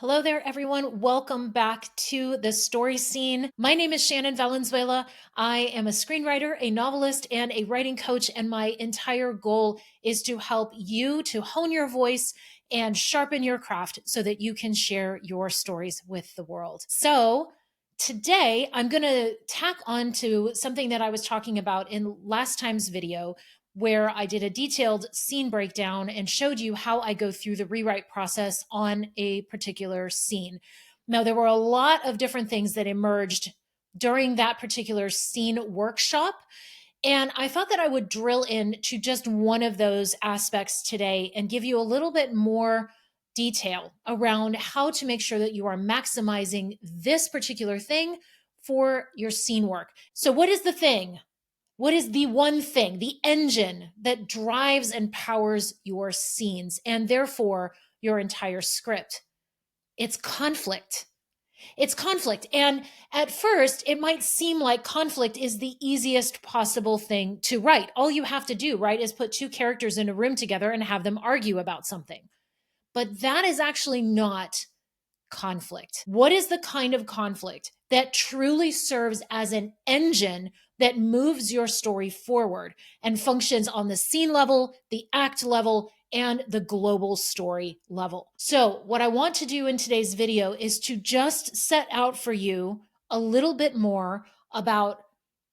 Hello there, everyone. Welcome back to the story scene. My name is Shannon Valenzuela. I am a screenwriter, a novelist, and a writing coach, and my entire goal is to help you to hone your voice and sharpen your craft so that you can share your stories with the world. So, today I'm going to tack on to something that I was talking about in last time's video, where I did a detailed scene breakdown and showed you how I go through the rewrite process on a particular scene. Now, there were a lot of different things that emerged during that particular scene workshop. And I thought that I would drill into just one of those aspects today and give you a little bit more detail around how to make sure that you are maximizing this particular thing for your scene work. So, what is the thing? What is the one thing, the engine that drives and powers your scenes and therefore your entire script? It's conflict. It's conflict. And at first, it might seem like conflict is the easiest possible thing to write. All you have to do, right, is put two characters in a room together and have them argue about something. But that is actually not conflict. What is the kind of conflict that truly serves as an engine that moves your story forward and functions on the scene level, the act level, and the global story level? So, what I want to do in today's video is to just set out for you a little bit more about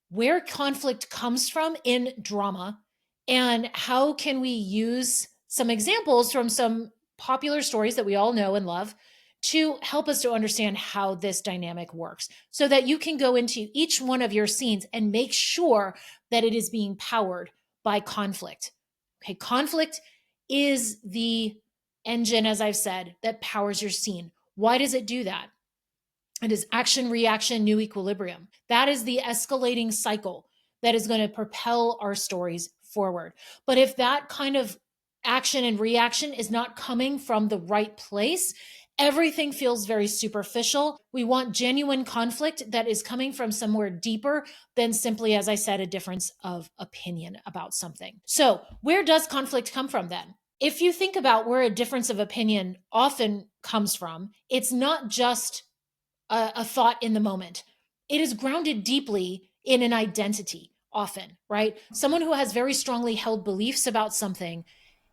where conflict comes from in drama and how can we use some examples from some popular stories that we all know and love to help us to understand how this dynamic works so that you can go into each one of your scenes and make sure that it is being powered by conflict. Okay, conflict is the engine, as I've said, that powers your scene. Why does it do that? It is action, reaction, new equilibrium. That is the escalating cycle that is going to propel our stories forward. But if that kind of action and reaction is not coming from the right place, everything feels very superficial. We want genuine conflict that is coming from somewhere deeper than simply, as I said, a difference of opinion about something. So, where does conflict come from then? If you think about where a difference of opinion often comes from, it's not just a thought in the moment. It is grounded deeply in an identity, often, right? Someone who has very strongly held beliefs about something,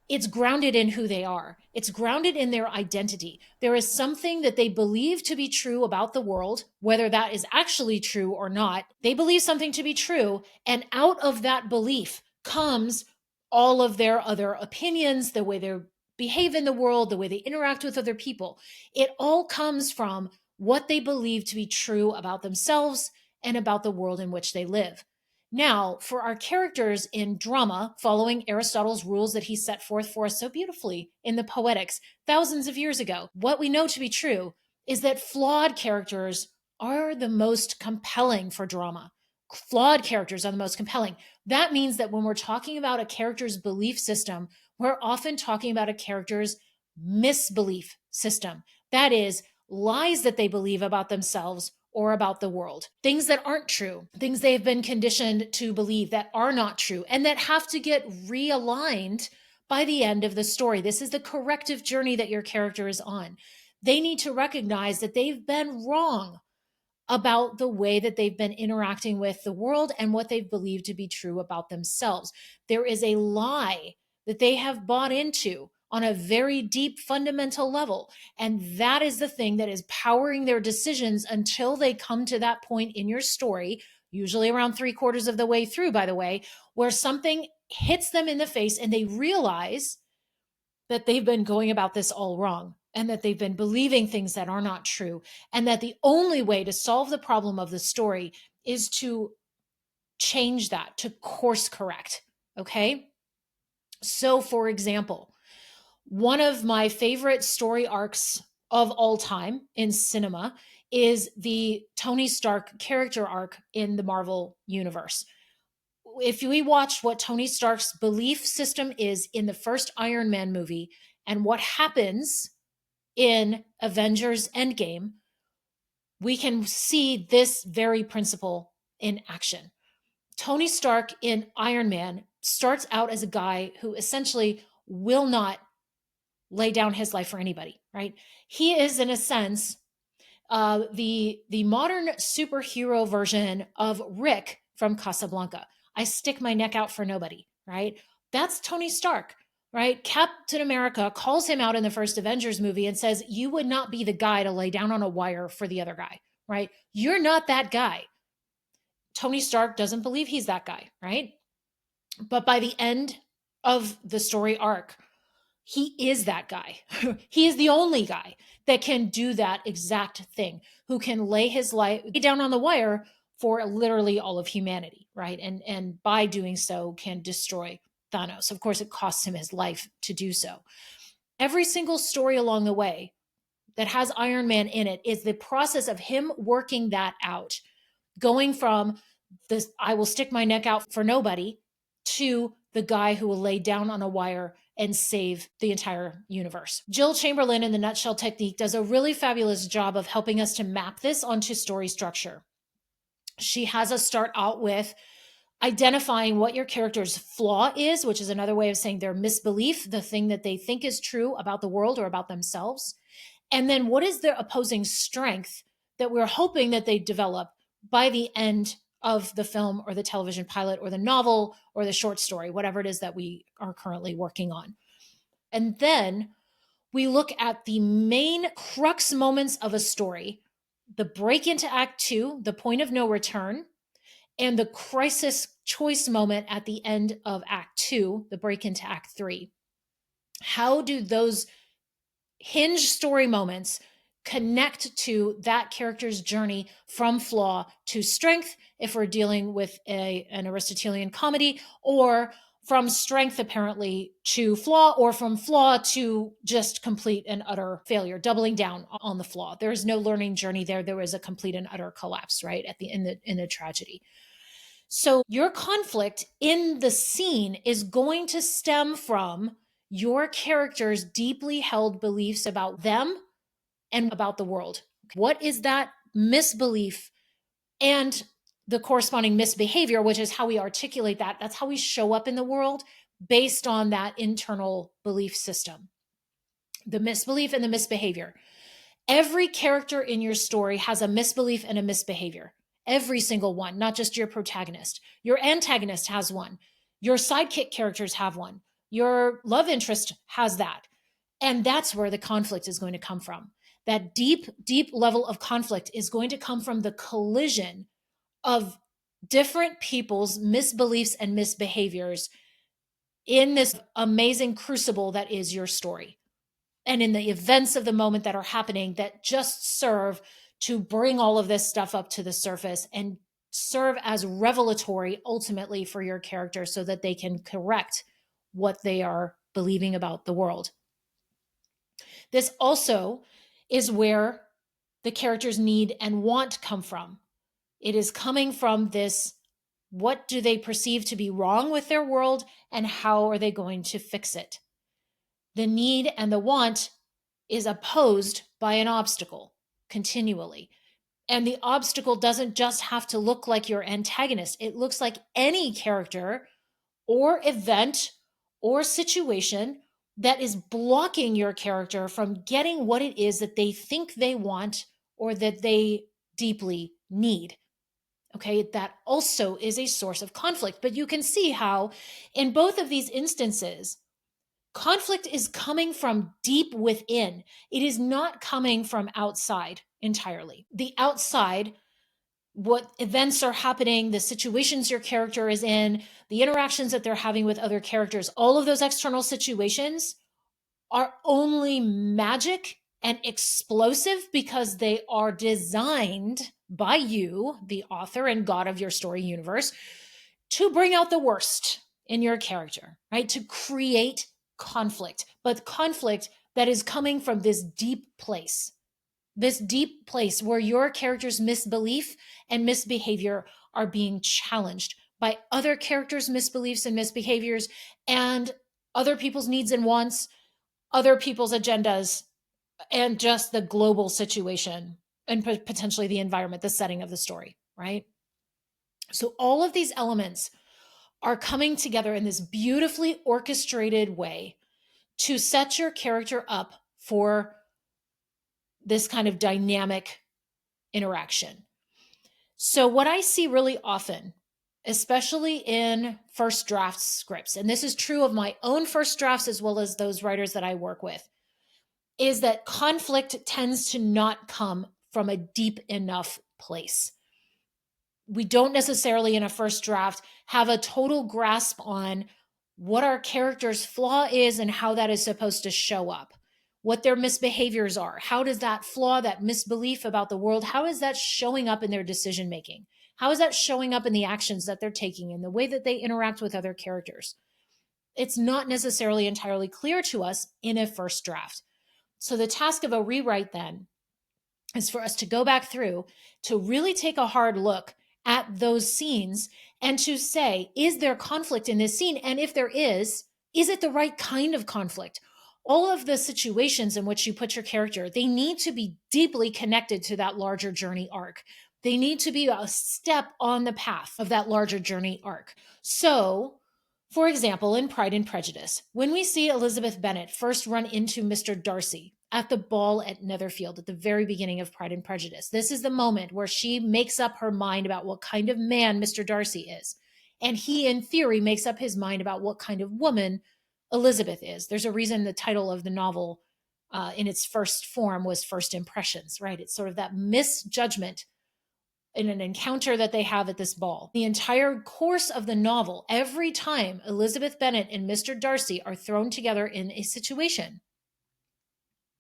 it's grounded in who they are. It's grounded in their identity. There is something that they believe to be true about the world, whether that is actually true or not. They believe something to be true, and out of that belief comes all of their other opinions, the way they behave in the world, the way they interact with other people. It all comes from what they believe to be true about themselves and about the world in which they live. Now, for our characters in drama, following Aristotle's rules that he set forth for us so beautifully in the Poetics thousands of years ago, what we know to be true is that flawed characters are the most compelling for drama. Flawed characters are the most compelling. That means that when we're talking about a character's belief system, we're often talking about a character's misbelief system. That is, lies that they believe about themselves or about the world, things that aren't true, things they've been conditioned to believe that are not true, and that have to get realigned by the end of the story. This is the corrective journey that your character is on. They need to recognize that they've been wrong about the way that they've been interacting with the world and what they've believed to be true about themselves. There is a lie that they have bought into on a very deep fundamental level. And that is the thing that is powering their decisions until they come to that point in your story, usually around 3/4 of the way through, by the way, where something hits them in the face and they realize that they've been going about this all wrong and that they've been believing things that are not true. And that the only way to solve the problem of the story is to change that, to course correct. Okay. So, for example, one of my favorite story arcs of all time in cinema is the Tony Stark character arc in the Marvel universe. If we watch what Tony Stark's belief system is in the first Iron Man movie and what happens in Avengers Endgame, we can see this very principle in action. Tony Stark in Iron Man starts out as a guy who essentially will not lay down his life for anybody, right? He is, in a sense, the modern superhero version of Rick from Casablanca. I stick my neck out for nobody, right? That's Tony Stark, right? Captain America calls him out in the first Avengers movie and says, "You would not be the guy to lay down on a wire for the other guy, right? You're not that guy." Tony Stark doesn't believe he's that guy, right? But by the end of the story arc, he is that guy. He is the only guy that can do that exact thing, who can lay his life down on the wire for literally all of humanity, right? And by doing so can destroy Thanos. Of course, it costs him his life to do so. Every single story along the way that has Iron Man in it is the process of him working that out, going from this "I will stick my neck out for nobody" to the guy who will lay down on a wire and save the entire universe. Jill Chamberlain in the Nutshell Technique does a really fabulous job of helping us to map this onto story structure. She has us start out with identifying what your character's flaw is, which is another way of saying their misbelief, the thing that they think is true about the world or about themselves. And then what is their opposing strength that we're hoping that they develop by the end of the film or the television pilot or the novel or the short story, whatever it is that we are currently working on. And then we look at the main crux moments of a story, the break into Act Two, the point of no return, and the crisis choice moment at the end of Act Two, the break into Act Three. How do those hinge story moments connect to that character's journey from flaw to strength if we're dealing with an Aristotelian comedy, or from strength apparently to flaw, or from flaw to just complete and utter failure, doubling down on the flaw? There's no learning journey there. There was a complete and utter collapse, right, at the in the tragedy. So your conflict in the scene is going to stem from your character's deeply held beliefs about them and about the world. What is that misbelief and the corresponding misbehavior, which is how we articulate that? That's how we show up in the world based on that internal belief system. The misbelief and the misbehavior. Every character in your story has a misbelief and a misbehavior. Every single one, not just your protagonist. Your antagonist has one. Your sidekick characters have one. Your love interest has that. And that's where the conflict is going to come from. That deep, deep level of conflict is going to come from the collision of different people's misbeliefs and misbehaviors in this amazing crucible that is your story, and in the events of the moment that are happening that just serve to bring all of this stuff up to the surface and serve as revelatory ultimately for your character so that they can correct what they are believing about the world. This also is where the character's need and want come from. It is coming from this: what do they perceive to be wrong with their world, and how are they going to fix it? The need and the want is opposed by an obstacle continually. And the obstacle doesn't just have to look like your antagonist, it looks like any character or event or situation that is blocking your character from getting what it is that they think they want or that they deeply need. Okay, that also is a source of conflict. But you can see how, in both of these instances, conflict is coming from deep within. It is not coming from outside entirely. The outside, what events are happening, the situations your character is in, the interactions that they're having with other characters, all of those external situations are only magic and explosive because they are designed by you, the author and god of your story universe, to bring out the worst in your character, right? To create conflict, but conflict that is coming from this deep place where your character's misbelief and misbehavior are being challenged by other characters' misbeliefs and misbehaviors and other people's needs and wants, other people's agendas, and just the global situation and potentially the environment, the setting of the story, right? So all of these elements are coming together in this beautifully orchestrated way to set your character up for this kind of dynamic interaction. So, what I see really often, especially in first draft scripts, and this is true of my own first drafts as well as those writers that I work with, is that conflict tends to not come from a deep enough place. We don't necessarily in a first draft have a total grasp on what our character's flaw is and how that is supposed to show up, what their misbehaviors are. How does that flaw, that misbelief about the world, how is that showing up in their decision making? How is that showing up in the actions that they're taking, in the way that they interact with other characters? It's not necessarily entirely clear to us in a first draft. So the task of a rewrite then is for us to go back through to really take a hard look at those scenes and to say, is there conflict in this scene? And if there is it the right kind of conflict? All of the situations in which you put your character, they need to be deeply connected to that larger journey arc. They need to be a step on the path of that larger journey arc. So, for example, in Pride and Prejudice, when we see Elizabeth Bennet first run into Mr. Darcy at the ball at Netherfield at the very beginning of Pride and Prejudice, this is the moment where she makes up her mind about what kind of man Mr. Darcy is. And he, in theory, makes up his mind about what kind of woman Elizabeth is. There's a reason the title of the novel in its first form was First Impressions, right? It's sort of that misjudgment in an encounter that they have at this ball. The entire course of the novel, every time Elizabeth Bennet and Mr. Darcy are thrown together in a situation,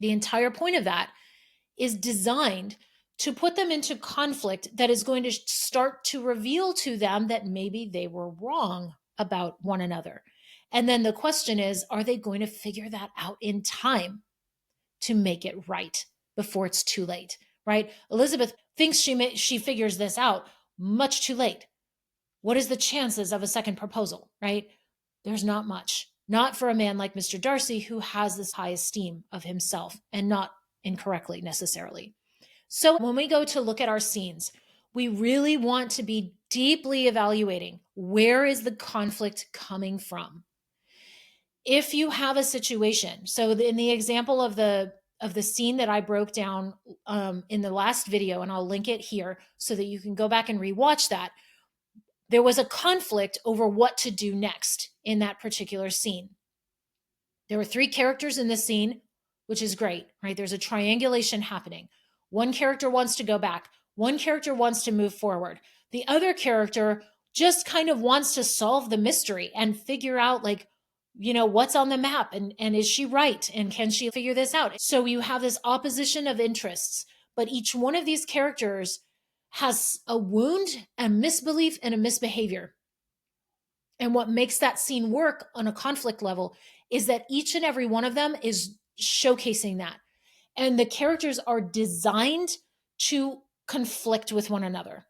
the entire point of that is designed to put them into conflict that is going to start to reveal to them that maybe they were wrong about one another. And then the question is, are they going to figure that out in time to make it right before it's too late, right? Elizabeth thinks she figures this out much too late. What is the chances of a second proposal, right? There's not much. Not for a man like Mr. Darcy, who has this high esteem of himself, and not incorrectly necessarily. So when we go to look at our scenes, we really want to be deeply evaluating, where is the conflict coming from? If you have a situation, so in the example of the scene that I broke down in the last video, and I'll link it here so that you can go back and rewatch that, there was a conflict over what to do next in that particular scene. There were 3 characters in this scene, which is great, right? There's a triangulation happening. One character wants to go back. One character wants to move forward. The other character just kind of wants to solve the mystery and figure out, like, what's on the map, and is she right? And can she figure this out? So you have this opposition of interests, but each one of these characters has a wound, a misbelief, and a misbehavior. And what makes that scene work on a conflict level is that each and every one of them is showcasing that. And the characters are designed to conflict with one another.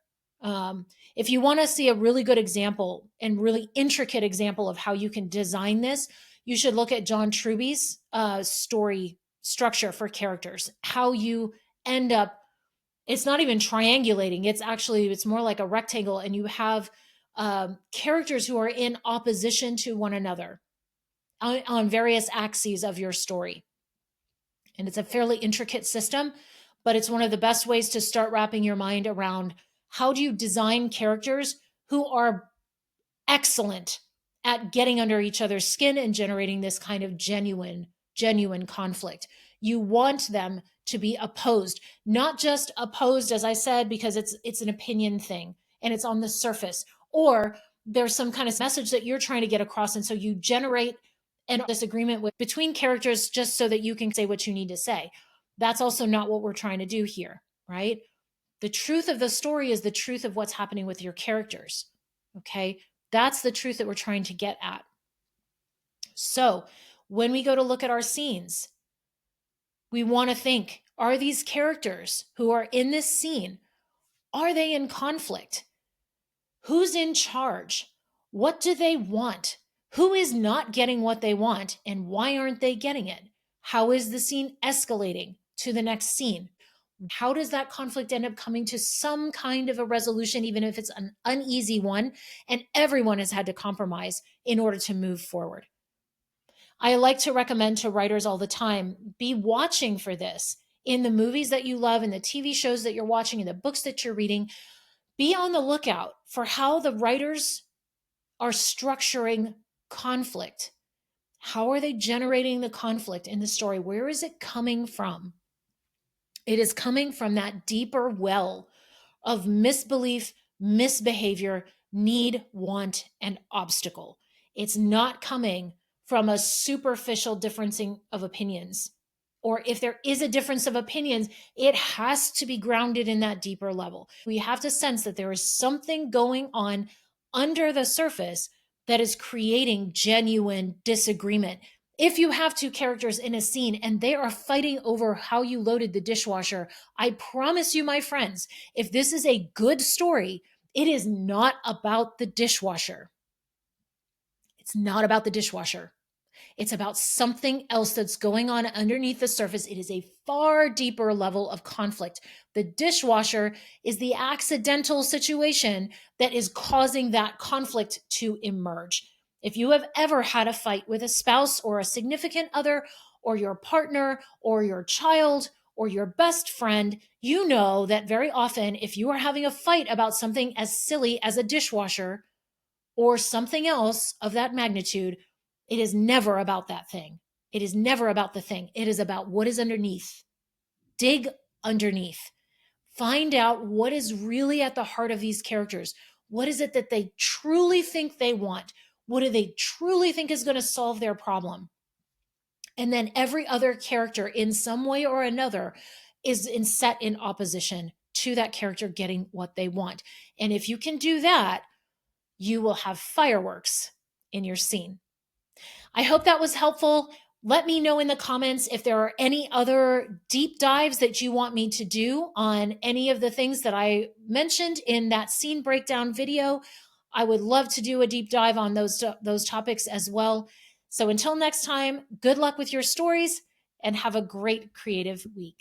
If you want to see a really good example and really intricate example of how you can design this, you should look at John Truby's story structure for characters. How you end up, it's not even triangulating. It's more like a rectangle, and you have characters who are in opposition to one another on various axes of your story. And it's a fairly intricate system, but it's one of the best ways to start wrapping your mind around how do you design characters who are excellent at getting under each other's skin and generating this kind of genuine conflict. You want them to be opposed, not just opposed, as I said, because it's an opinion thing and it's on the surface, or there's some kind of message that you're trying to get across. And so you generate a disagreement between characters just so that you can say what you need to say. That's also not what we're trying to do here, right? The truth of the story is the truth of what's happening with your characters. Okay. That's the truth that we're trying to get at. So when we go to look at our scenes, we want to think, are these characters who are in this scene, are they in conflict? Who's in charge? What do they want? Who is not getting what they want, and why aren't they getting it? How is the scene escalating to the next scene? How does that conflict end up coming to some kind of a resolution, even if it's an uneasy one, and everyone has had to compromise in order to move forward? I like to recommend to writers all the time, be watching for this in the movies that you love, in the TV shows that you're watching, in the books that you're reading. Be on the lookout for how the writers are structuring conflict. How are they generating the conflict in the story? Where is it coming from? It is coming from that deeper well of misbelief, misbehavior, need, want, and obstacle. It's not coming from a superficial differencing of opinions. Or if there is a difference of opinions, it has to be grounded in that deeper level. We have to sense that there is something going on under the surface that is creating genuine disagreement. If you have two characters in a scene and they are fighting over how you loaded the dishwasher, I promise you, my friends, if this is a good story, it is not about the dishwasher. It's not about the dishwasher. It's about something else that's going on underneath the surface. It is a far deeper level of conflict. The dishwasher is the accidental situation that is causing that conflict to emerge. If you have ever had a fight with a spouse or a significant other or your partner or your child or your best friend, you know that very often, if you are having a fight about something as silly as a dishwasher or something else of that magnitude, it is never about that thing. It is never about the thing. It is about what is underneath. Dig underneath. Find out what is really at the heart of these characters. What is it that they truly think they want? What do they truly think is going to solve their problem? And then every other character, in some way or another, is set in opposition to that character getting what they want. And if you can do that, you will have fireworks in your scene. I hope that was helpful. Let me know in the comments if there are any other deep dives that you want me to do on any of the things that I mentioned in that scene breakdown video. I would love to do a deep dive on those topics as well. So until next time, good luck with your stories and have a great creative week.